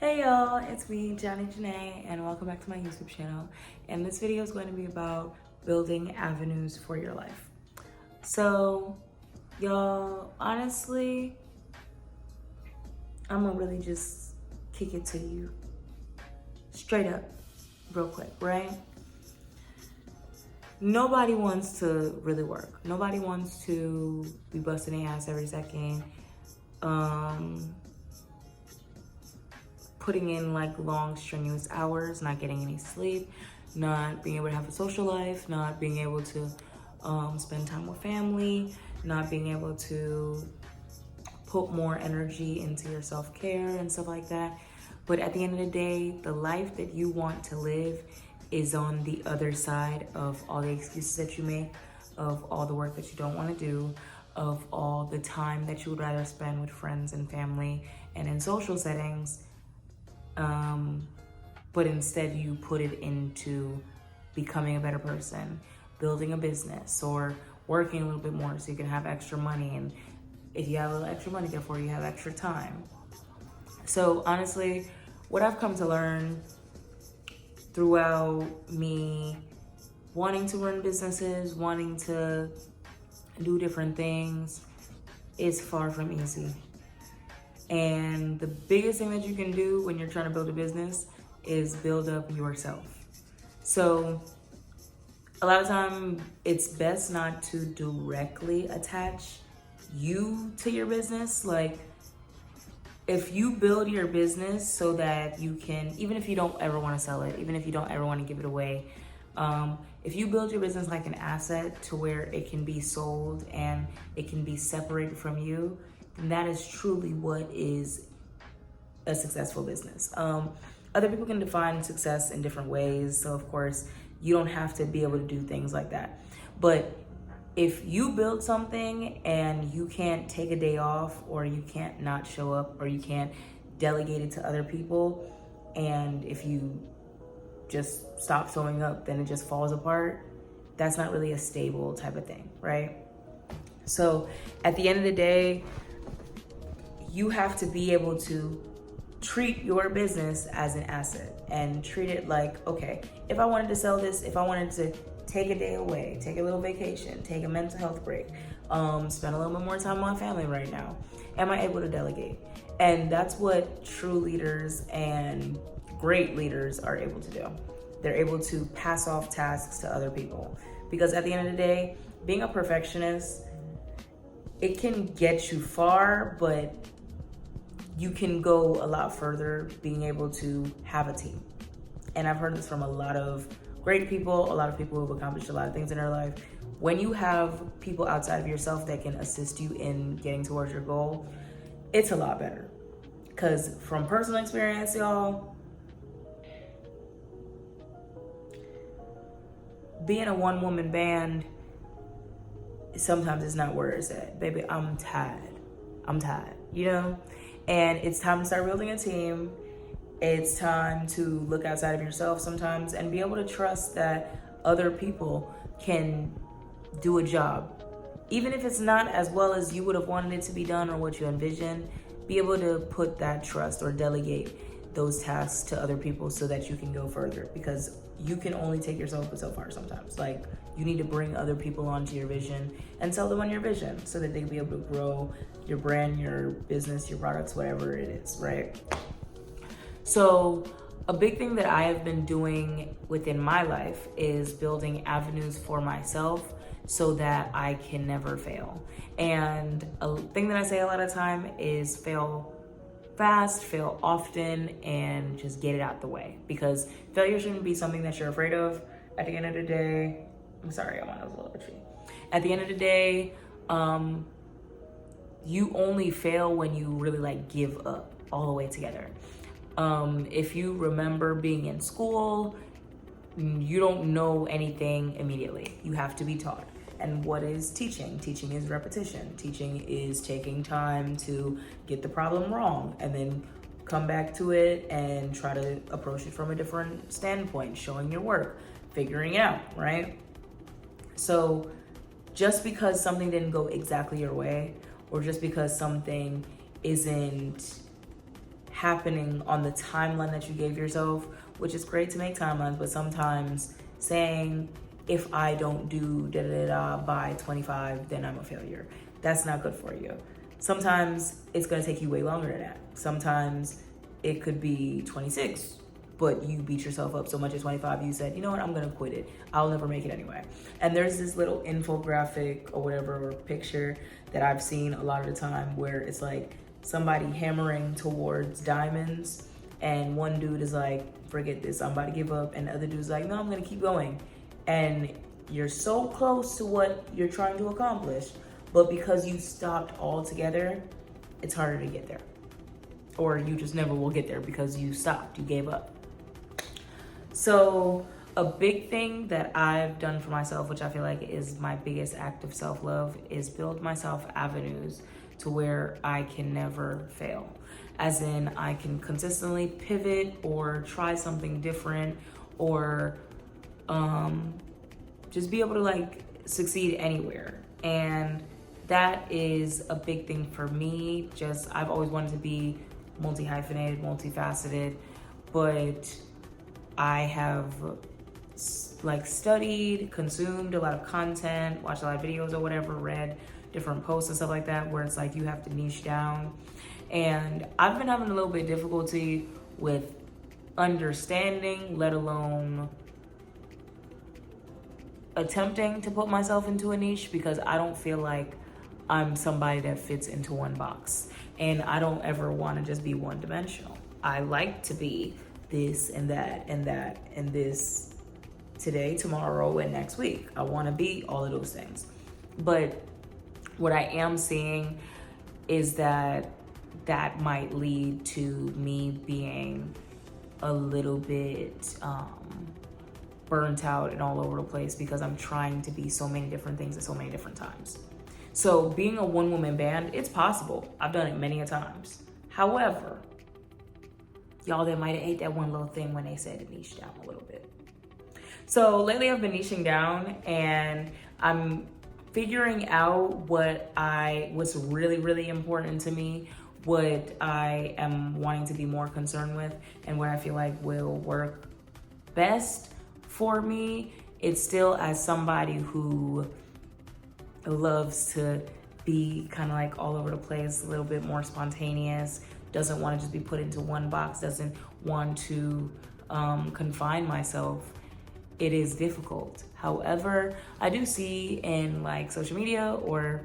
Hey y'all, it's me, Johnny Janae, and welcome back to my YouTube channel. And this video is going to be about building avenues for your life. So, y'all, honestly, I'm gonna really just kick it to you straight up, real quick, right? Nobody wants to really work. Nobody wants to be busting their ass every second. Putting in like long strenuous hours, not getting any sleep, not being able to have a social life, not being able to spend time with family, not being able to put more energy into your self-care and stuff like that. But at the end of the day, the life that you want to live is on the other side of all the excuses that you make, of all the work that you don't want to do, of all the time that you would rather spend with friends and family and in social settings. But instead you put it into becoming a better person, building a business, or working a little bit more so you can have extra money. And if you have a little extra money, therefore you have extra time. So honestly, what I've come to learn throughout me wanting to run businesses, wanting to do different things, is far from easy. And the biggest thing that you can do when you're trying to build a business is build up yourself. So a lot of time it's best not to directly attach you to your business. Like if you build your business so that you can, even if you don't ever want to sell it, even if you don't ever want to give it away, if you build your business like an asset to where it can be sold and it can be separated from you, and that is truly what is a successful business. Other people can define success in different ways. So of course, you don't have to be able to do things like that. But if you build something and you can't take a day off, or you can't not show up, or you can't delegate it to other people, and if you just stop showing up, then it just falls apart, that's not really a stable type of thing, right? So at the end of the day, you have to be able to treat your business as an asset and treat it like, okay, if I wanted to sell this, if I wanted to take a day away, take a little vacation, take a mental health break, spend a little bit more time with my family right now, am I able to delegate? And that's what true leaders and great leaders are able to do. They're able to pass off tasks to other people. Because at the end of the day, being a perfectionist, it can get you far, but you can go a lot further being able to have a team. And I've heard this from a lot of great people, a lot of people who've accomplished a lot of things in their life. When you have people outside of yourself that can assist you in getting towards your goal, it's a lot better. Because from personal experience, y'all, being a one-woman band sometimes is not where it's at. Baby, I'm tired, you know? And it's time to start building a team. It's time to look outside of yourself sometimes and be able to trust that other people can do a job. Even if it's not as well as you would have wanted it to be done or what you envisioned, be able to put that trust or delegate those tasks to other people so that you can go further, because you can only take yourself but so far sometimes. Like, you need to bring other people onto your vision and sell them on your vision so that they can be able to grow your brand, your business, your products, whatever it is, right? So a big thing that I have been doing within my life is building avenues for myself so that I can never fail. And a thing that I say a lot of time is fail fast, fail often, and just get it out the way, because failure shouldn't be something that you're afraid of. At the end of the day, I'm sorry, I'm on a little itchy. At the end of the day, you only fail when you really like give up all the way together. If you remember being in school, you don't know anything immediately. You have to be taught. And what is teaching? Teaching is repetition. Teaching is taking time to get the problem wrong and then come back to it and try to approach it from a different standpoint, showing your work, figuring it out, right? So just because something didn't go exactly your way, or just because something isn't happening on the timeline that you gave yourself, which is great to make timelines, but sometimes saying, if I don't do da da da by 25, then I'm a failure. That's not good for you. Sometimes it's gonna take you way longer than that. Sometimes it could be 26, but you beat yourself up so much at 25, you said, you know what, I'm gonna quit it. I'll never make it anyway. And there's this little infographic or whatever, or picture that I've seen a lot of the time where it's like somebody hammering towards diamonds, and one dude is like, forget this, I'm about to give up. And the other dude's like, no, I'm gonna keep going. And you're so close to what you're trying to accomplish, but because you stopped altogether, it's harder to get there. Or you just never will get there because you stopped, you gave up. So a big thing that I've done for myself, which I feel like is my biggest act of self-love, is build myself avenues to where I can never fail. As in, I can consistently pivot or try something different, or just be able to like succeed anywhere. And that is a big thing for me. Just, I've always wanted to be multi-hyphenated, multifaceted, but I have like studied, consumed a lot of content, watched a lot of videos or whatever, read different posts and stuff like that, where it's like you have to niche down. And I've been having a little bit of difficulty with understanding, let alone attempting to put myself into a niche, because I don't feel like I'm somebody that fits into one box. And I don't ever want to just be one dimensional. I like to be this and that and that and this today, tomorrow, and next week. I want to be all of those things. But what I am seeing is that that might lead to me being a little bit burnt out and all over the place, because I'm trying to be so many different things at so many different times. So being a one-woman band, it's possible. I've done it many a times. However, y'all, they might have ate that one little thing when they said to niche down a little bit. So lately I've been niching down, and I'm figuring out what's really, really important to me, what I am wanting to be more concerned with, and what I feel like will work best for me. It's still, as somebody who loves to be kind of like all over the place, a little bit more spontaneous, doesn't want to just be put into one box, doesn't want to confine myself, it is difficult. However, I do see in like social media or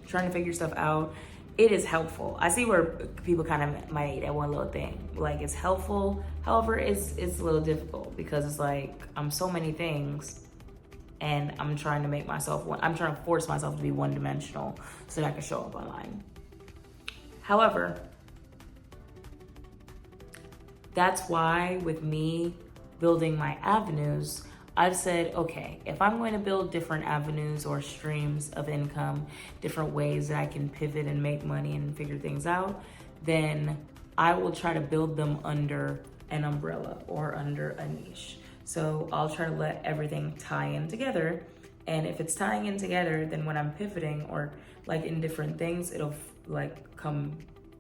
trying to figure stuff out, it is helpful. I see where people kind of might eat that one little thing. Like, it's helpful. However, it's a little difficult, because it's like I'm so many things, and I'm trying to make myself one. I'm trying to force myself to be one dimensional so that I can show up online. However, that's why with me building my avenues, I've said, okay, if I'm going to build different avenues or streams of income, different ways that I can pivot and make money and figure things out, then I will try to build them under an umbrella or under a niche. So I'll try to let everything tie in together. And if it's tying in together, then when I'm pivoting or like in different things, it'll like come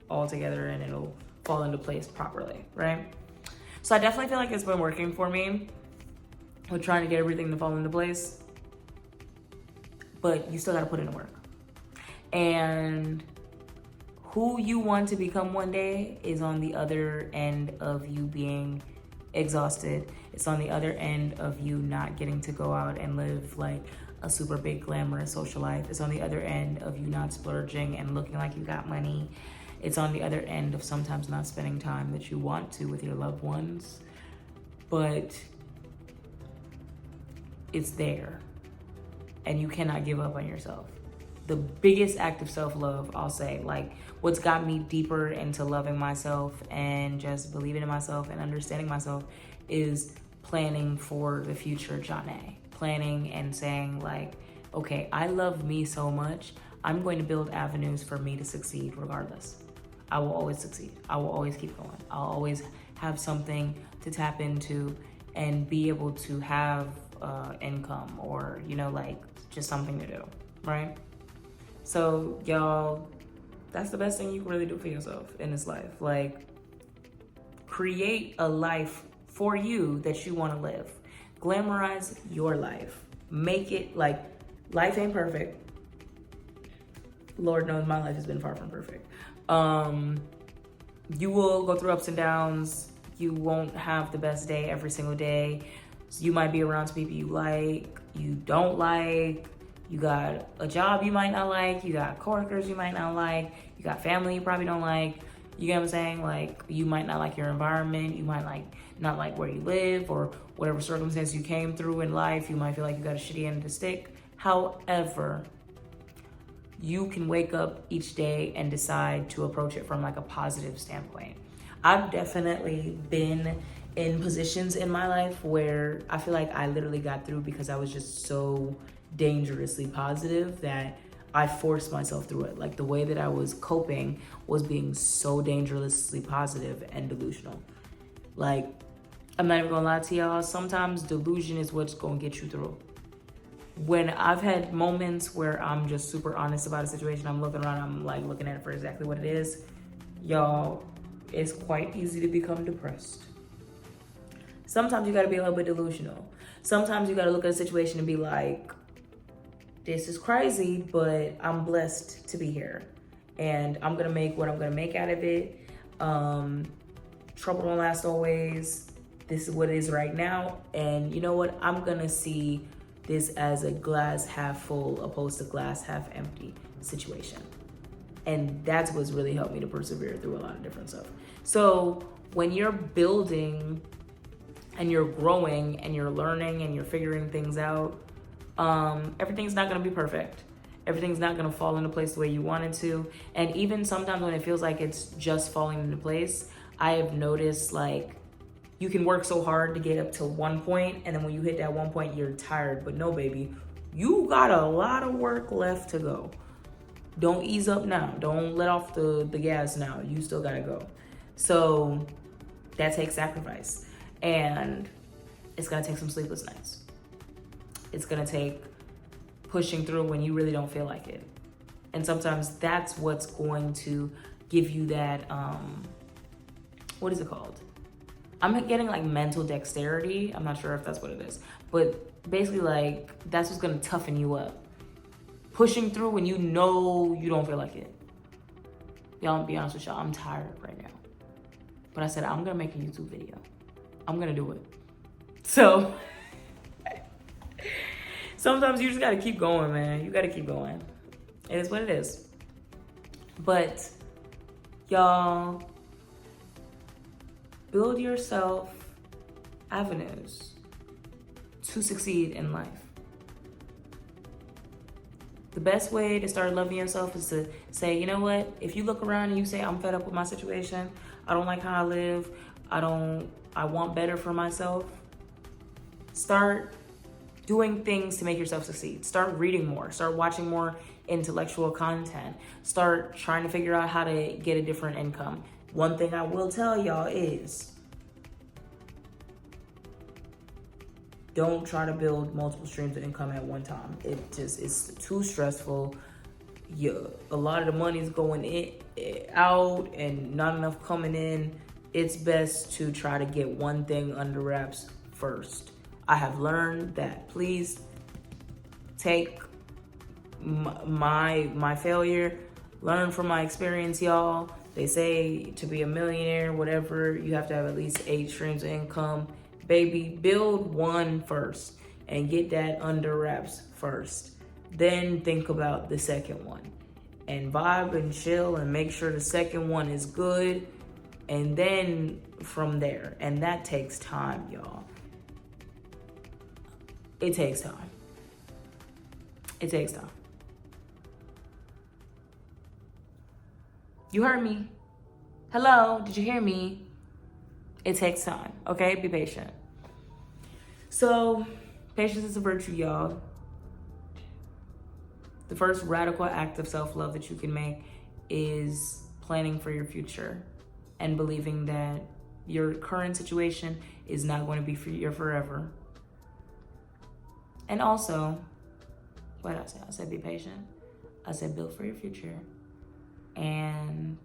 all together and it'll fall into place properly, right? So I definitely feel like it's been working for me with trying to get everything to fall into place, but you still gotta put in the work. And who you want to become one day is on the other end of you being exhausted. It's on the other end of you not getting to go out and live like a super big glamorous social life. It's on the other end of you not splurging and looking like you got money. It's on the other end of sometimes not spending time that you want to with your loved ones, but it's there, and you cannot give up on yourself. The biggest act of self-love, I'll say, like what's got me deeper into loving myself and just believing in myself and understanding myself, is planning for the future Janae. Planning and saying like, okay, I love me so much, I'm going to build avenues for me to succeed regardless. I will always succeed. I will always keep going. I'll always have something to tap into and be able to have income, or, you know, like just something to do, right? So y'all, that's the best thing you can really do for yourself in this life. Like, create a life for you that you want to live. Glamorize your life. Make it like, life ain't perfect. Lord knows my life has been far from perfect. You will go through ups and downs. You won't have the best day every single day. So you might be around people you like, you don't like. You got a job you might not like. You got coworkers you might not like. You got family you probably don't like. You get what I'm saying? Like, you might not like your environment. You might not like where you live, or whatever circumstance you came through in life. You might feel like you got a shitty end of the stick. However, you can wake up each day and decide to approach it from like a positive standpoint. I've definitely been in positions in my life where I feel like I literally got through because I was just so dangerously positive that I forced myself through it. Like, the way that I was coping was being so dangerously positive and delusional. Like, I'm not even gonna lie to y'all, sometimes delusion is what's gonna get you through. When I've had moments where I'm just super honest about a situation, I'm looking around, I'm like looking at it for exactly what it is, y'all, it's quite easy to become depressed. Sometimes you gotta be a little bit delusional. Sometimes you gotta look at a situation and be like, this is crazy, but I'm blessed to be here. And I'm gonna make what I'm gonna make out of it. Trouble don't last always. This is what it is right now. And you know what? I'm gonna see this as a glass half full opposed to glass half empty situation. And that's what's really helped me to persevere through a lot of different stuff. So when you're building and you're growing and you're learning and you're figuring things out, everything's not gonna be perfect. Everything's not gonna fall into place the way you want it to. And even sometimes when it feels like it's just falling into place, I have noticed, like, you can work so hard to get up to one point, and then when you hit that one point, you're tired. But no, baby, you got a lot of work left to go. Don't ease up now. Don't let off the gas now. You still gotta go. So that takes sacrifice. And it's gonna take some sleepless nights. It's gonna take pushing through when you really don't feel like it. And sometimes that's what's going to give you that, what is it called? I'm getting like mental dexterity. I'm not sure if that's what it is. But basically, like, that's what's gonna toughen you up. Pushing through when you know you don't feel like it. Y'all, be honest with y'all, I'm tired right now. But I said, I'm gonna make a YouTube video. I'm gonna do it. So, sometimes you just gotta keep going, man. You gotta keep going. It is what it is. But, y'all, build yourself avenues to succeed in life. The best way to start loving yourself is to say, you know what? If you look around and you say, I'm fed up with my situation, I don't like how I live, I want better for myself, start doing things to make yourself succeed. Start reading more, start watching more intellectual content, start trying to figure out how to get a different income. One thing I will tell y'all is, don't try to build multiple streams of income at one time. It's too stressful. A lot of the money's going out and not enough coming in. It's best to try to get one thing under wraps first. I have learned that. Please take my failure, learn from my experience, y'all. They say to be a millionaire, whatever, you have to have at least 8 streams of income. Baby, build one first and get that under wraps first. Then think about the second one. And vibe and chill and make sure the second one is good. And then from there. And that takes time, y'all. It takes time. It takes time. You heard me. Hello, did you hear me? It takes time, okay? Be patient. So, patience is a virtue, y'all. The first radical act of self-love that you can make is planning for your future and believing that your current situation is not going to be for your forever. And also, what did I say? I said be patient. I said build for your future. And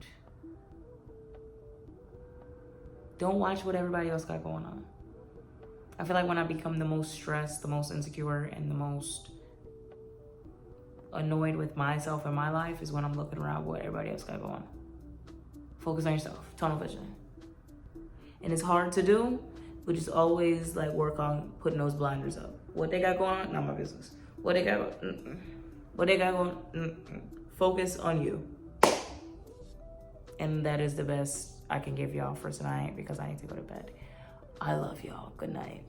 Don't watch what everybody else got going on. I feel like when I become the most stressed, the most insecure, and the most annoyed with myself and my life is when I'm looking around what everybody else got going on. Focus on yourself, tunnel vision. And it's hard to do, but just always like work on putting those blinders up. What they got going on, not my business. What they got going, focus on you. And that is the best I can give y'all for tonight because I need to go to bed. I love y'all. Good night.